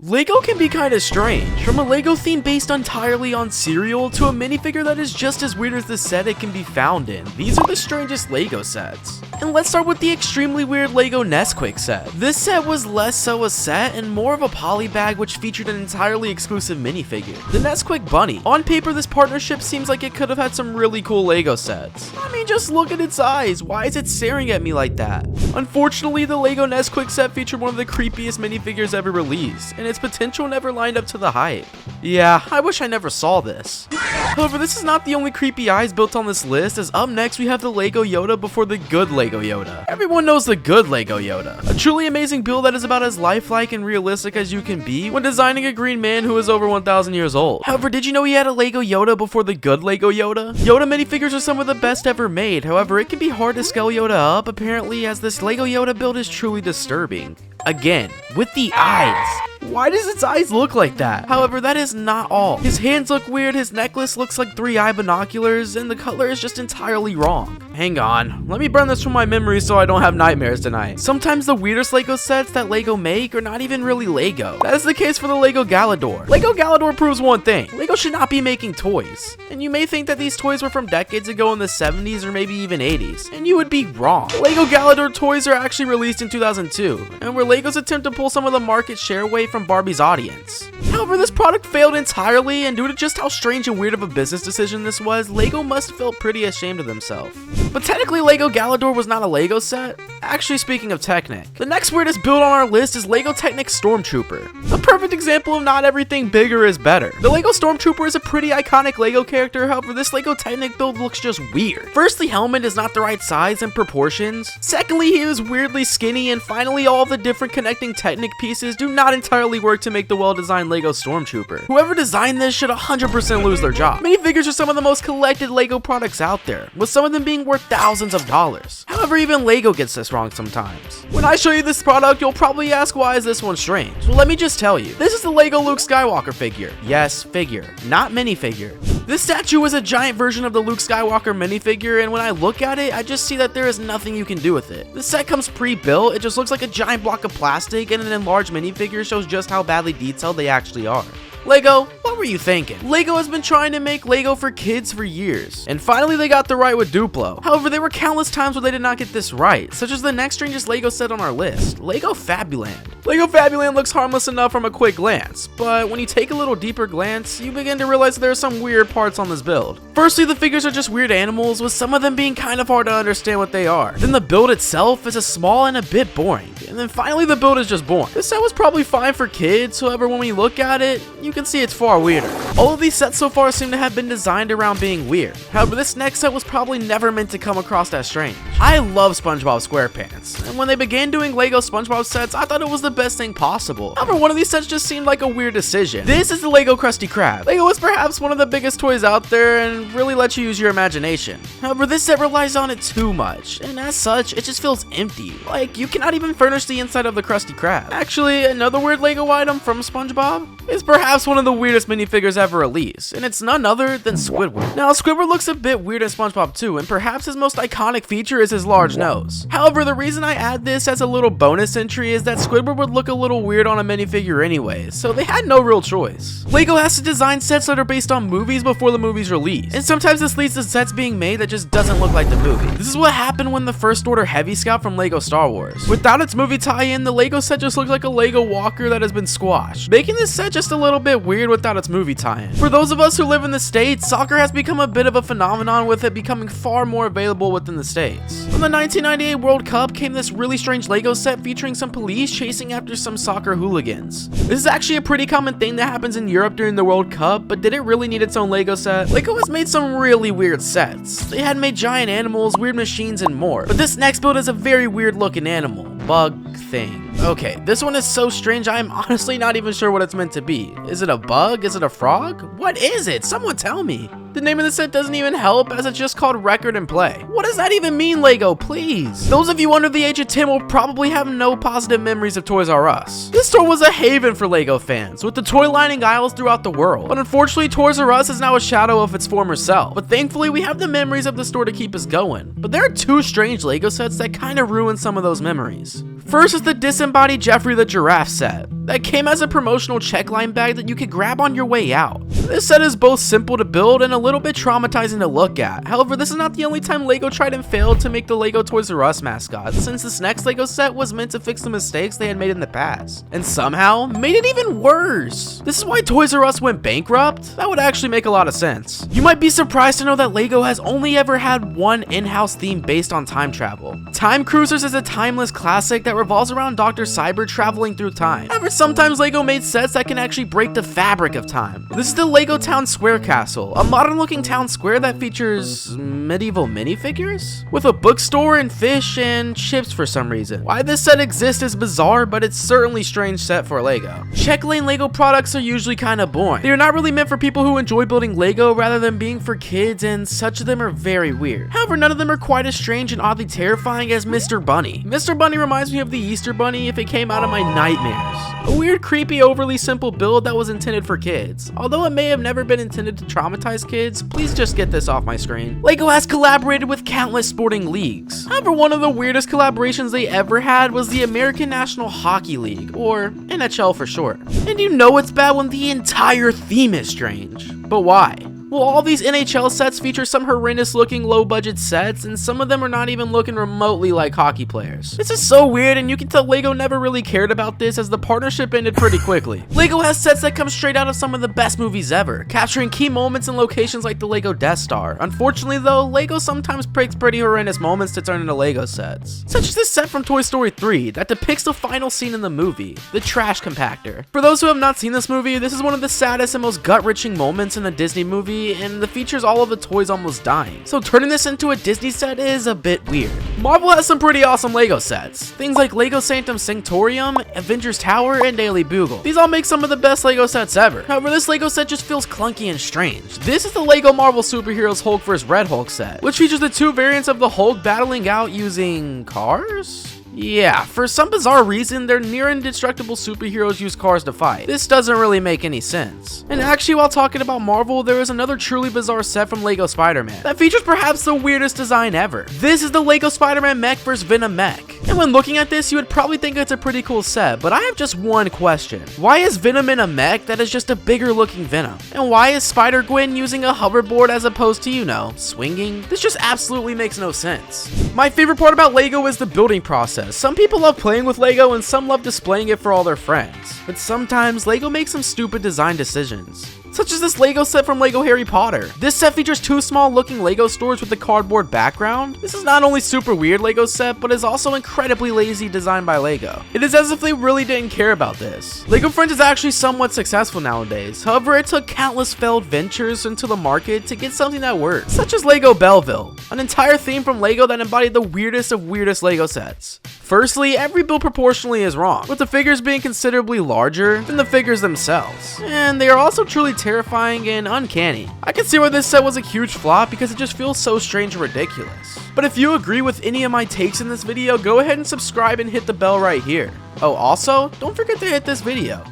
Lego can be kinda strange. From a Lego theme based entirely on cereal to a minifigure that is just as weird as the set it can be found in. These are the strangest Lego sets. And let's start with the extremely weird Lego Nesquik set. This set was less so a set and more of a poly bag which featured an entirely exclusive minifigure, the Nesquik Bunny. On paper, this partnership seems like it could have had some really cool Lego sets. I mean, just look at its eyes. Why is it staring at me like that? Unfortunately, the Lego Nesquik set featured one of the creepiest minifigures ever released, and its potential never lined up to the hype. Yeah, I wish I never saw this. However, this is not the only creepy eyes built on this list, as up next we have the Lego Yoda before the good Lego Yoda. Everyone knows the good Lego Yoda, a truly amazing build that is about as lifelike and realistic as you can be when designing a green man who is over 1,000 years old. However, did you know he had a Lego Yoda before the good Lego Yoda? Yoda minifigures are some of the best ever made, however, it can be hard to scale Yoda up, apparently, as this Lego Yoda build is truly disturbing. Again, with the eyes. Why does its eyes look like that? However, that is not all. His hands look weird, his necklace looks like 3-eye binoculars, and the color is just entirely wrong. Hang on, let me burn this from my memory so I don't have nightmares tonight. Sometimes the weirdest Lego sets that Lego make are not even really Lego. That is the case for the Lego Galador. Lego Galador proves one thing: Lego should not be making toys. And you may think that these toys were from decades ago in the 70s or maybe even 80s, and you would be wrong. Lego Galador toys are actually released in 2002, and were Lego's attempt to pull some of the market share away from Barbie's audience. However, this product failed entirely, and due to just how strange and weird of a business decision this was, Lego must have felt pretty ashamed of themselves. But technically, Lego Galador was not a Lego set. Actually, speaking of Technic, the next weirdest build on our list is Lego Technic Stormtrooper. A perfect example of not everything bigger is better. The Lego Stormtrooper is a pretty iconic Lego character, however, this Lego Technic build looks just weird. First, the helmet is not the right size and proportions. Secondly, he is weirdly skinny, and finally, all of the different connecting Technic pieces do not entirely work to make the well-designed Lego Stormtrooper. Whoever designed this should 100% lose their job. Minifigures are some of the most collected Lego products out there, with some of them being worth thousands of dollars. However, even Lego gets this wrong sometimes. When I show you this product, you'll probably ask, why is this one strange? Well, let me just tell you, this is the Lego Luke Skywalker figure. Yes, figure, not minifigure. This statue is a giant version of the Luke Skywalker minifigure, and when I look at it, I just see that there is nothing you can do with it. The set comes pre-built, it just looks like a giant block of plastic, and an enlarged minifigure shows just how badly detailed they actually are. Lego, what were you thinking? Lego has been trying to make Lego for kids for years, and finally they got the right with Duplo. However, there were countless times where they did not get this right, such as the next strangest Lego set on our list, Lego Fabuland. Lego Fabuland looks harmless enough from a quick glance, but when you take a little deeper glance, you begin to realize that there are some weird parts on this build. Firstly, the figures are just weird animals, with some of them being kind of hard to understand what they are. Then the build itself is a small and a bit boring, and then finally the build is just boring. This set was probably fine for kids, however when we look at it, you can see it's far weirder. All of these sets so far seem to have been designed around being weird. However, this next set was probably never meant to come across as strange. I love SpongeBob SquarePants, and when they began doing Lego SpongeBob sets, I thought it was the best thing possible. However, one of these sets just seemed like a weird decision. This is the Lego Krusty Krab. Lego is perhaps one of the biggest toys out there and really lets you use your imagination. However, this set relies on it too much, and as such, it just feels empty. Like, you cannot even furnish the inside of the Krusty Krab. Actually, another weird Lego item from SpongeBob is perhaps one of the weirdest minifigures ever released, and it's none other than Squidward. Now, Squidward looks a bit weird in SpongeBob too, and perhaps his most iconic feature is his large nose. However, the reason I add this as a little bonus entry is that Squidward would look a little weird on a minifigure anyways, so they had no real choice. Lego has to design sets that are based on movies before the movie's release, and sometimes this leads to sets being made that just doesn't look like the movie. This is what happened when the First Order Heavy Scout from Lego Star Wars. Without its movie tie-in, the Lego set just looks like a Lego walker that has been squashed, making this set just a little bit weird without its movie tie-in. For those of us who live in the States, soccer has become a bit of a phenomenon, with it becoming far more available within the States. From the 1998 World Cup came this really strange Lego set featuring some police chasing after some soccer hooligans. This is actually a pretty common thing that happens in Europe during the World Cup, but did it really need its own Lego set? Lego has made some really weird sets. They had made giant animals, weird machines, and more. But this next build is a very weird looking animal. Bug thing. Okay, this one is so strange I am honestly not even sure what it's meant to be. Is it a bug? Is it a frog? What is it? Someone tell me. The name of the set doesn't even help, as it's just called Record and Play. What does that even mean, Lego? Please. Those of you under the age of 10 will probably have no positive memories of Toys R Us. This store was a haven for Lego fans, with the toy lining aisles throughout the world. But unfortunately, Toys R Us is now a shadow of its former self. But thankfully, we have the memories of the store to keep us going. But there are two strange Lego sets that kind of ruin some of those memories. First is the disembodied Jeffrey the Giraffe set, that came as a promotional checkline bag that you could grab on your way out. This set is both simple to build and a little bit traumatizing to look at. However, this is not the only time Lego tried and failed to make the Lego Toys R Us mascot, since this next Lego set was meant to fix the mistakes they had made in the past, and somehow made it even worse. This is why Toys R Us went bankrupt? That would actually make a lot of sense. You might be surprised to know that Lego has only ever had one in-house theme based on time travel. Time Cruisers is a timeless classic that revolves around Dr. Cyber traveling through time. However, sometimes Lego made sets that can actually break the fabric of time. This is the Lego Town Square Castle, a modern looking town square that features medieval minifigures? With a bookstore and fish and chips for some reason. Why this set exists is bizarre, but it's certainly a strange set for Lego. Check lane Lego products are usually kinda boring. They are not really meant for people who enjoy building Lego rather than being for kids, and such of them are very weird. However, none of them are quite as strange and oddly terrifying as Mr. Bunny. Mr. Bunny reminds me of the Easter Bunny if it came out of my nightmares. A weird, creepy, overly simple build that was intended for kids. Although it may have never been intended to traumatize kids, please just get this off my screen. Lego has collaborated with countless sporting leagues. However, one of the weirdest collaborations they ever had was the American National Hockey League, or NHL for short. And you know it's bad when the entire theme is strange. But why? Well, all these NHL sets feature some horrendous looking low budget sets, and some of them are not even looking remotely like hockey players. This is so weird, and you can tell Lego never really cared about this, as the partnership ended pretty quickly. Lego has sets that come straight out of some of the best movies ever, capturing key moments and locations like the Lego Death Star. Unfortunately though, Lego sometimes picks pretty horrendous moments to turn into Lego sets. Such as this set from Toy Story 3 that depicts the final scene in the movie, the trash compactor. For those who have not seen this movie, this is one of the saddest and most gut-wrenching moments in the Disney movie, and it features all of the toys almost dying. So turning this into a Disney set is a bit weird. Marvel has some pretty awesome Lego sets. Things like Lego Sanctum Sanctorium, Avengers Tower, and Daily Bugle. These all make some of the best Lego sets ever. However, this Lego set just feels clunky and strange. This is the Lego Marvel Superheroes Hulk vs. Red Hulk set, which features the two variants of the Hulk battling out using cars? Yeah, for some bizarre reason, their near indestructible superheroes use cars to fight. This doesn't really make any sense. And actually, while talking about Marvel, there is another truly bizarre set from Lego Spider-Man that features perhaps the weirdest design ever. This is the Lego Spider-Man mech vs. Venom mech. And when looking at this, you would probably think it's a pretty cool set, but I have just one question. Why is Venom in a mech that is just a bigger looking Venom? And why is Spider-Gwen using a hoverboard as opposed to, you know, swinging? This just absolutely makes no sense. My favorite part about Lego is the building process. Some people love playing with Lego and some love displaying it for all their friends. But sometimes Lego makes some stupid design decisions, such as this Lego set from Lego Harry Potter. This set features two small looking Lego stores with a cardboard background. This is not only super weird Lego set, but is also incredibly lazy design by Lego. It is as if they really didn't care about this. Lego Friends is actually somewhat successful nowadays. However, it took countless failed ventures into the market to get something that worked, such as Lego Belville, an entire theme from Lego that embodied the weirdest of weirdest Lego sets. Firstly, every build proportionally is wrong, with the figures being considerably larger than the figures themselves. And they are also truly terrifying and uncanny. I can see why this set was a huge flop because it just feels so strange and ridiculous. But if you agree with any of my takes in this video, go ahead and subscribe and hit the bell right here. Oh, also, don't forget to hit this video.